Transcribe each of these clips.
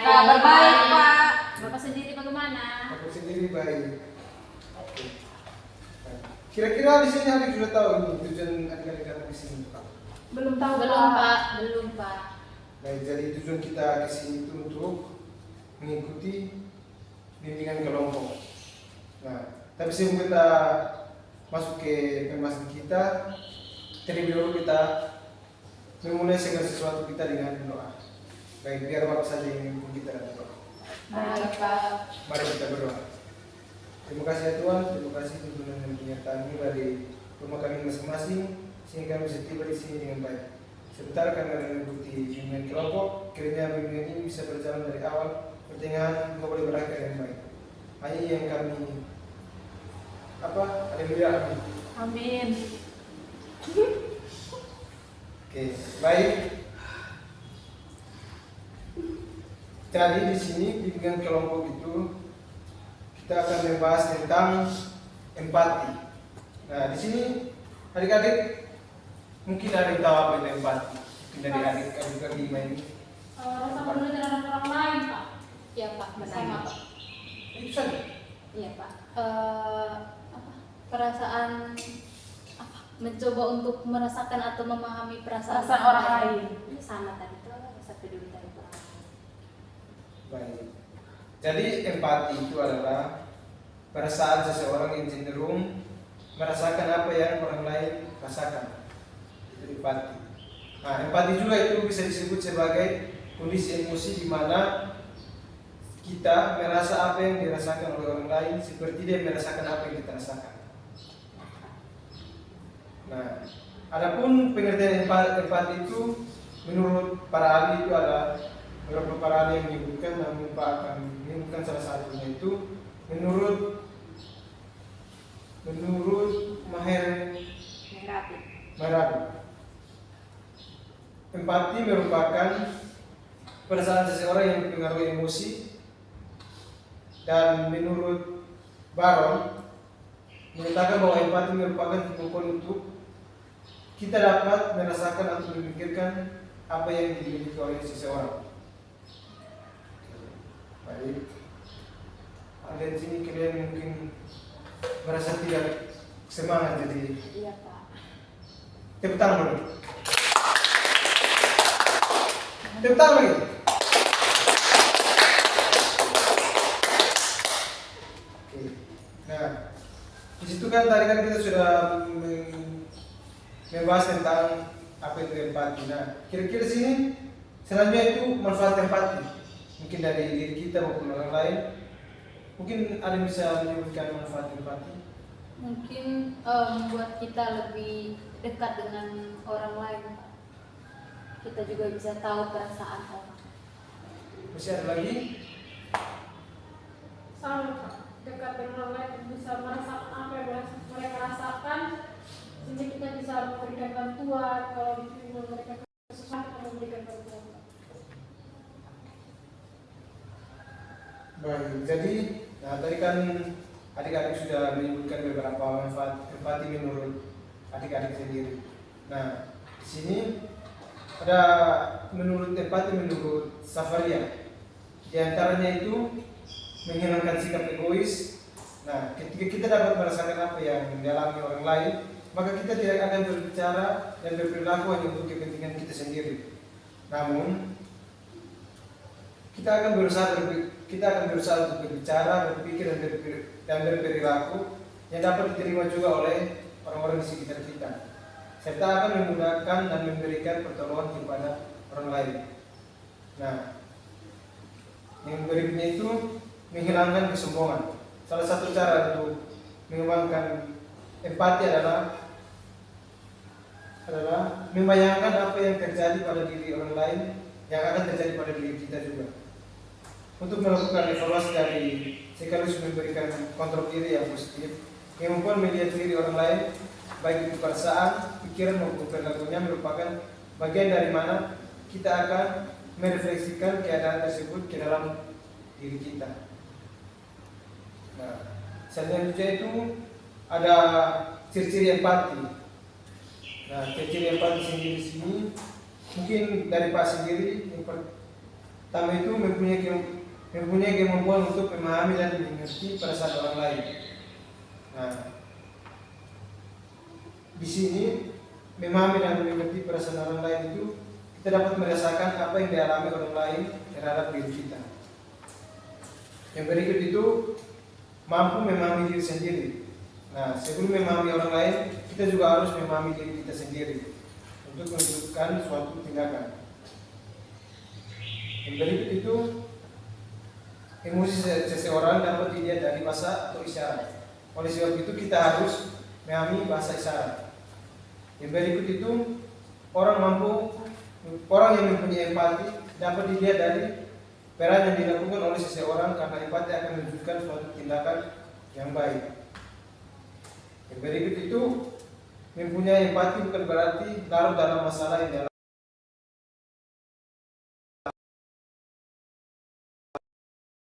Kabar baik, Pak. Bapak sendiri bagaimana? Aku sendiri baik. Oke. Nah, kira-kira di sini adik sudah tahu ini tujuan adik-adik datang ke sini, Pak? Belum tahu, Belum, Pak. Belum, Pak. Baik, jadi tujuan kita ke sini itu untuk mengikuti bimbingan kelompok. Nah, tapi sebelum kita masuk ke pembahasan kita, terlebih dahulu kita memulai segala sesuatu kita dengan doa. Baik, biar Bapak saja yang memimpin kita dalam doa. Baik, Pak. Mari kita berdoa. Terima kasih ya Tuhan, terima kasih tuntunan dan penyertaan-Mu dari rumah kami masing-masing, sehingga kami bisa tiba di sini dengan baik. Sebentar kami akan mengikuti bimbingan kelompok, kiranya bimbingan ini bisa berjalan dari awal, pertengahan, hingga boleh berakhir dengan baik. Hanya yang kami amin. Amin. Oke, baik. Jadi di sini bimbingan kelompok itu kita akan membahas tentang empati. Nah, di sini adik-adik mungkin ada yang tahu apa itu empati. Mungkin dari adik-adik lima ini. Rasa peduli terhadap orang lain, Pak. Iya, Pak. Bersama, Pak. Itu saja. Iya, Pak. Perasaan mencoba untuk merasakan atau memahami perasaan Orang lain. Ini sama tadi tuh rasa peduli terhadap orang lain. Baik. Jadi empati itu adalah perasaan seseorang yang cenderung merasakan apa yang orang lain rasakan. Itu empati. Nah, empati juga itu bisa disebut sebagai kondisi emosi di mana kita merasa apa yang dirasakan oleh orang lain seperti dia merasakan apa yang kita rasakan. Nah, adapun pengertian empati itu menurut para ahli itu ada beberapa para ahli yang menyebutkan, namun Pak akan menyebutkan salah satunya itu menurut Maher Merabi. Empati merupakan perasaan seseorang yang dipengaruhi emosi, dan menurut Baron menyatakan bahwa empati merupakan kemampuan untuk kita dapat merasakan atau memikirkan apa yang dimiliki oleh seseorang. Baik, ada di sini kalian mungkin merasa tidak semangat, jadi Iya, Pak. tepuk tangan dulu. Tepuk tangan lagi. Oke. Nah, di situ kan tadi kan kita sudah membahas tentang apa itu empati. Nah, kira-kira sini selanjutnya itu manfaat empati. Mungkin dari diri kita maupun orang lain. Mungkin ada yang bisa menyebutkan manfaat empati. Mungkin membuat kita lebih dekat dengan orang lain, Pak. Kita juga bisa tahu perasaan orang. Masih ada lagi? Sama, Pak. Dekat dengan orang lain bisa merasakan apa yang mereka rasakan, sehingga kita bisa memberikan bantuan kalau mereka sesuatu atau memberikan bantuan. Baik, jadi tadi kan adik-adik sudah menyebutkan beberapa manfaat empati menurut adik-adik sendiri. Nah, di sini ada menurut empati menurut Safaria. Di antaranya itu menghilangkan sikap egois. Nah, ketika kita dapat merasakan apa yang dialami orang lain, maka kita tidak akan berbicara dan berperilaku hanya untuk kepentingan kita sendiri. Namun, kita akan berusaha untuk berbicara, berpikir dan berperilaku yang dapat diterima juga oleh orang-orang di sekitar kita, serta akan memudahkan dan memberikan pertolongan kepada orang lain. Nah, yang berikutnya itu menghilangkan kesombongan. Salah satu cara untuk mengembangkan empati adalah membayangkan apa yang terjadi pada diri orang lain yang akan terjadi pada diri kita juga. Untuk melakukan evaluasi dari sekaligus memberikan kontrol diri yang positif, kemampuan melihat diri orang lain, baik itu perasaan, pikiran maupun perilakunya merupakan bagian dari mana kita akan merefleksikan keadaan tersebut ke dalam diri kita. Nah, selanjutnya itu ada ciri-ciri empati. Nah, ciri-ciri empati sendiri di sini mungkin dari Pak sendiri tamu itu mempunyai kemampuan untuk memahami dan mengerti perasaan orang lain. Nah, di sini memahami dan mengerti perasaan orang lain itu kita dapat merasakan apa yang dialami orang lain terhadap diri kita. Yang berikut itu mampu memahami diri sendiri. Nah, sebelum memahami orang lain, kita juga harus memahami diri kita sendiri untuk menentukan suatu tindakan. Yang berikut itu emosi seseorang dapat dilihat dari bahasa atau isyarat. Oleh sebab itu kita harus memahami bahasa isyarat. Yang berikut itu orang yang mempunyai empati dapat dilihat dari peran yang dilakukan oleh seseorang, karena empati akan menunjukkan suatu tindakan yang baik. Yang berikut itu mempunyai empati bukan berarti larut dalam masalah yang dialami.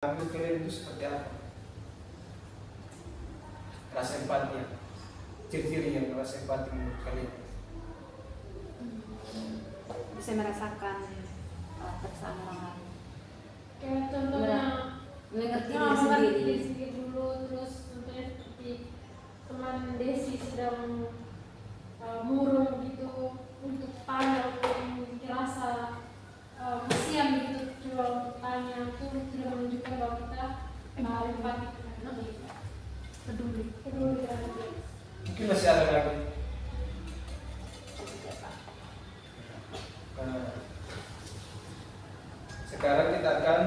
Menurut kalian itu seperti apa? Rasa empati, ciri-ciri yang rasa empati menurut kalian? Bisa merasakan perasaan orang lain. Kayak contohnya Mengerti mengerti diri sendiri. diri sendiri dulu, terus contohnya seperti teman Desi sedang murung gitu untuk tanya untuk dirasa kasihan gitu, coba untuk tanya itu tidak menunjukkan bahwa kita empati peduli terhadap dia. Mungkin masih ada lagi. Nah, sekarang kita akan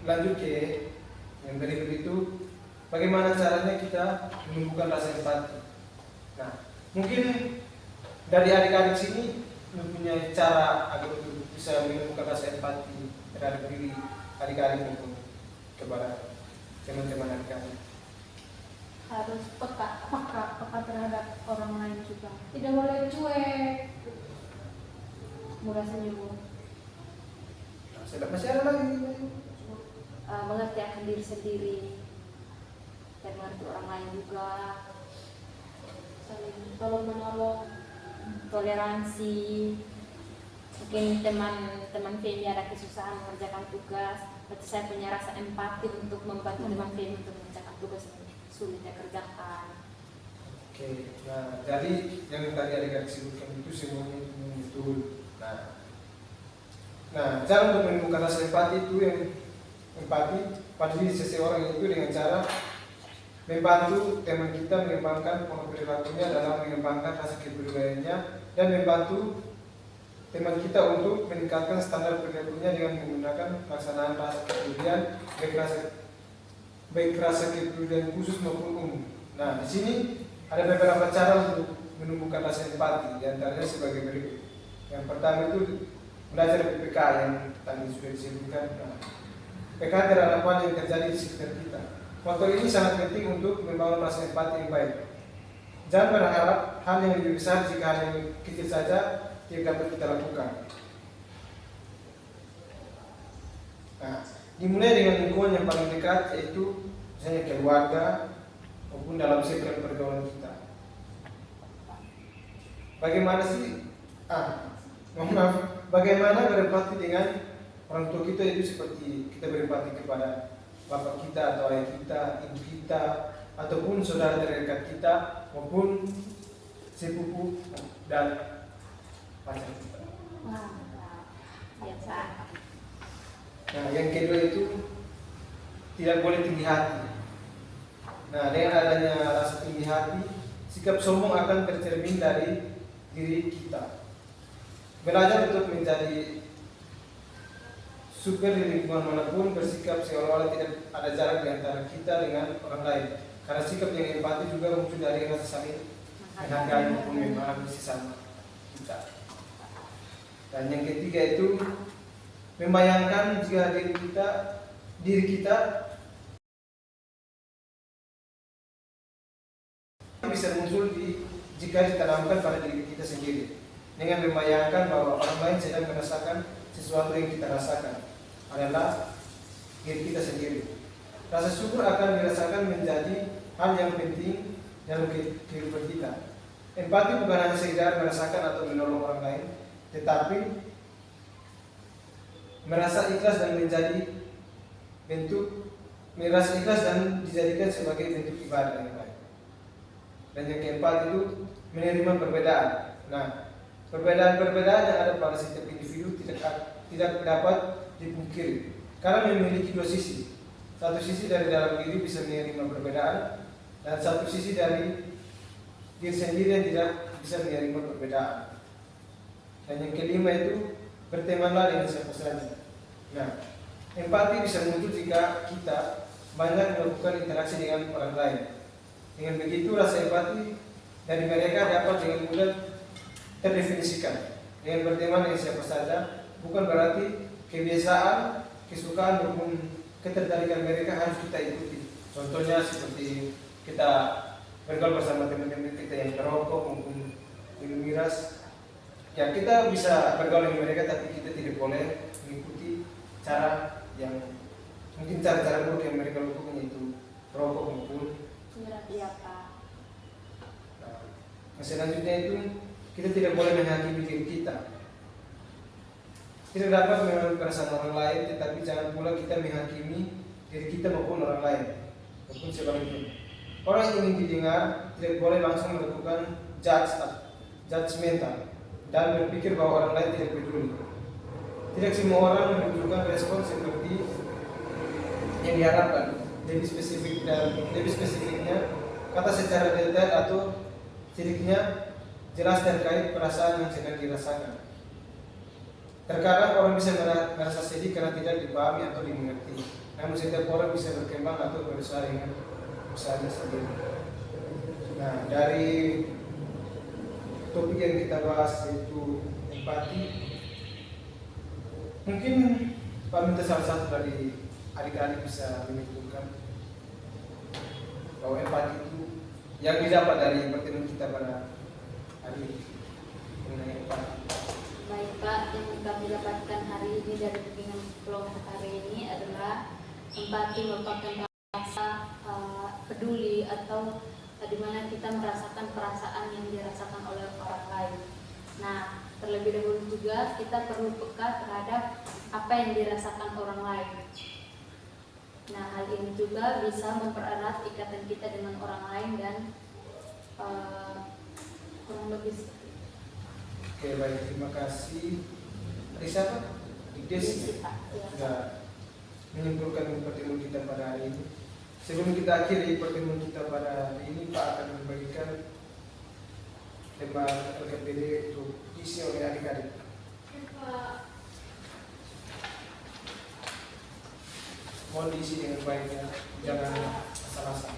lanjut ke yang berikut itu, bagaimana caranya kita menumbuhkan rasa empati. Nah, mungkin dari adik-adik sini mempunyai cara agar bisa menumbuhkan rasa empati terhadap diri adik-adik maupun kepada teman-teman adik-adik. Harus peka terhadap orang lain juga. Tidak boleh cuek. Murah senyum. Masih ada lagi. Mengerti akan diri sendiri dan mengerti orang lain juga, saling tolong menolong, toleransi. Mungkin teman Femi ada kesusahan mengerjakan tugas, berarti saya punya rasa empati untuk membantu teman Femi untuk mengerjakan tugas yang sulit dia kerjakan. Oke, nah jadi yang tadi adik-adik sebutkan itu semuanya itu betul. Nah, cara untuk menumbuhkan rasa empati itu yang empati pada diri seseorang itu dengan cara membantu teman kita mengembangkan pola perilakunya dalam mengembangkan rasa kepeduliannya, dan membantu teman kita untuk meningkatkan standar perilakunya dengan menggunakan pelaksanaan rasa kepedulian, baik rasa kepedulian khusus maupun umum. Nah, di sini ada beberapa cara untuk menumbuhkan rasa empati, diantaranya sebagai berikut. Yang pertama itu belajar PPK yang tadi sudah disebutkan. Nah, PK terhadap hal yang terjadi di sekitar kita. Faktor ini sangat penting untuk membangun rasa empati yang baik. Jangan berharap hal yang lebih besar jika hal yang kecil saja tidak dapat kita lakukan. Nah, dimulai dengan lingkungan yang paling dekat, yaitu misalnya keluarga maupun dalam circle pergaulan kita. Bagaimana sih? Bagaimana berempati dengan orang tua kita itu seperti kita berempati kepada bapak kita atau ayah kita, ibu kita, ataupun saudara terdekat kita maupun sepupu dan pacar kita. Biasa. Nah, yang kedua itu tidak boleh tinggi hati. Nah, dengan adanya rasa tinggi hati, sikap sombong akan tercermin dari diri kita. Belajar untuk menjadi super di lingkungan manapun, bersikap seolah-olah tidak ada jarak di antara kita dengan orang lain. Karena sikap yang empati juga muncul dari rasa saling menghargai maupun memahami sesama kita. Dan yang ketiga itu membayangkan jika diri kita bisa muncul jika ditanamkan pada diri kita sendiri, dengan membayangkan bahwa orang lain sedang merasakan sesuatu yang kita rasakan adalah diri kita sendiri. Rasa syukur akan dirasakan menjadi hal yang penting dalam kehidupan kita. Empati bukan hanya sekedar merasakan atau menolong orang lain, tetapi merasa ikhlas dan merasa ikhlas dan dijadikan sebagai bentuk ibadah yang baik. Dan yang keempat itu menerima perbedaan. Nah, perbedaan-perbedaan yang ada pada setiap individu tidak dapat dipungkiri karena memiliki dua sisi. Satu sisi dari dalam diri bisa menerima perbedaan, dan satu sisi dari diri sendiri yang tidak bisa menerima perbedaan. Dan yang kelima itu bertemanlah dengan siapa saja. Nah, empati bisa muncul jika kita banyak melakukan interaksi dengan orang lain. Dengan begitu rasa empati dari mereka dapat dengan mudah terdefinisikan. Dengan berteman dengan siapa saja bukan berarti kebiasaan, kesukaan maupun ketertarikan mereka harus kita ikuti. Contohnya seperti kita bergaul bersama teman-teman kita yang merokok maupun minum miras. Ya, kita bisa bergaul dengan mereka, tapi kita tidak boleh mengikuti cara yang mungkin cara-cara buruk yang mereka lakukan, yaitu merokok maupun Iya Pak. Nah, selanjutnya itu kita tidak boleh menghakimi diri kita. Tidak dapat mengambil perasaan orang lain, tetapi jangan pula kita menghakimi diri kita maupun orang lain, maupun sebaliknya. Orang yang ingin didengar tidak boleh langsung melakukan judgmental dan berpikir bahwa orang lain tidak peduli. Tidak semua orang menunjukkan respon seperti yang diharapkan. Lebih spesifiknya kata secara detail atau sedikitnya jelas terkait perasaan yang sedang dirasakan. Terkadang orang bisa merasa sedih karena tidak dipahami atau dimengerti. Namun setiap orang bisa berkembang atau berusaha dengan usahanya sendiri. Nah, dari topik yang kita bahas yaitu empati, mungkin Pak minta salah satu dari adik-adik bisa menyimpulkan bahwa empati itu yang didapat dari pertemuan kita pada hari ini mengenai empati. Baik Pak, yang kami dapatkan hari ini dari bimbingan kelompok hari ini adalah empati merupakan rasa peduli atau di mana kita merasakan perasaan yang dirasakan oleh orang lain. Nah, terlebih dahulu juga kita perlu peka terhadap apa yang dirasakan orang lain. Nah, hal ini juga bisa mempererat ikatan kita dengan orang lain dan kurang lebih seperti itu. Oke, baik, terima kasih. Tadi siapa? Desi Pak. Ya. sudah menyimpulkan pertemuan kita pada hari ini. Sebelum kita akhiri pertemuan kita pada hari ini, Pak akan membagikan lembar LKPD untuk diisi oleh adik-adik. Mohon diisi dengan baik ya, jangan asal-asal.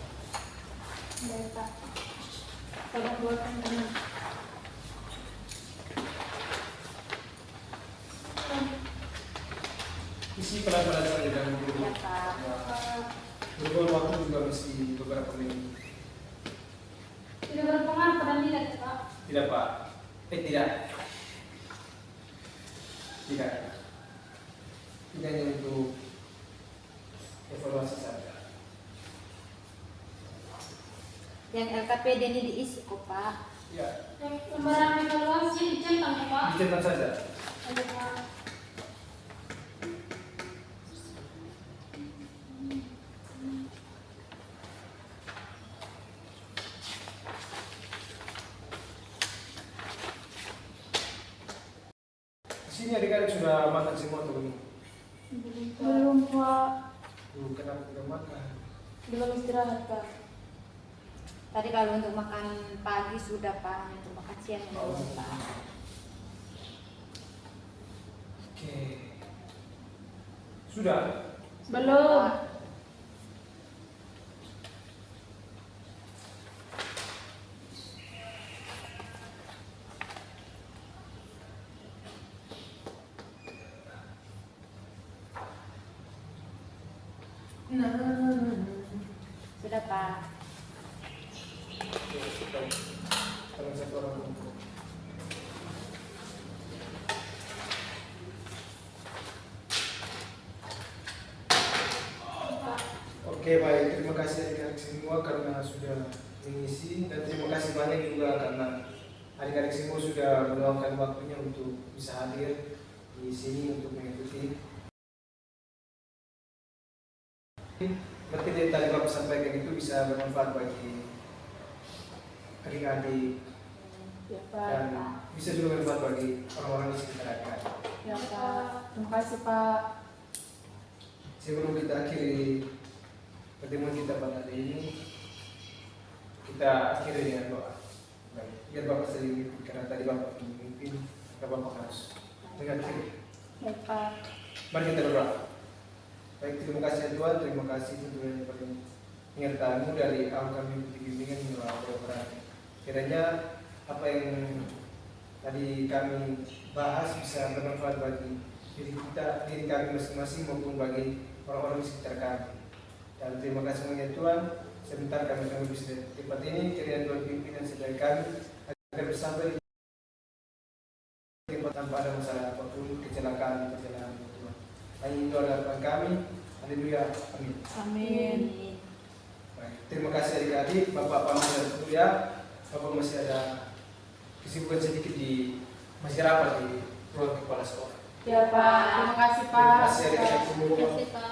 Baik Pak. Tolong buatkan teman. Isi pelan-pelan saja jangan buru-buru. Ya Pak. Bergol waktu juga mesti beberapa menit. Tidak berpengaruh pada nilai, Pak. Tidak Pak. Tidak. Tidak. Tidak hanya untuk evaluasi saja. Yang LKPD ini diisi kok Pak. Ya, Yang lembaran evaluasi dicentang, Pak. dicetak saja. Ada, Pak. Di sini adik-adik sudah makan semua atau belum? Belum, Pak. Kenapa tidak makan? Belum istirahat, Pak. Tadi kalau untuk makan pagi sudah Pak, untuk makan siang belum Pak. Oke. Sudah? Belum. Sudah Pak. Tolong satu orang dulu. Oke, baik, terima kasih adik-adik semua karena sudah mengisi, dan terima kasih banyak juga karena adik-adik semua sudah meluangkan waktunya untuk bisa hadir di sini untuk mengikuti Berarti dari tadi Bapak sampaikan itu bisa bermanfaat bagi adik-adik Ya Pak. dan bisa juga bermanfaat bagi orang-orang di sekitar adik-adik. Ya Pak. Terima kasih Pak. Sebelum kita akhiri pertemuan kita pada hari ini, kita akhiri dengan doa. Baik, biar Bapak sendiri, karena tadi Bapak memimpin, maka Bapak harus mengakhiri. Ya Pak. Mari kita berdoa. Baik, terima kasih ya Tuhan, terima kasih tentunya pada penyertaanmu dari awal kami ikuti bimbingan melalui berani. Kiranya apa yang tadi kami bahas bisa bermanfaat bagi diri kami masing-masing maupun bagi orang-orang di sekitar kami. Dan terima kasih banyak Tuhan, sebentar kami bisa di tempat ini, kiranya Tuhan pimpin dan sedaya kami agar bersampai di tempat tanpa ada masalah apapun, kecelakaan di perjalanan Tuhan. Hanya itu adalah harapan kami. Haleluya. Amin. Amin. Baik, terima kasih adik-adik, Bapak Paman dan Kuya. Bapak masih ada kesibukan sedikit di masih rapat di ruang kepala sekolah. Ya Pak. Terima kasih Pak. Terima kasih adik-adik semua. Terima kasih Pak.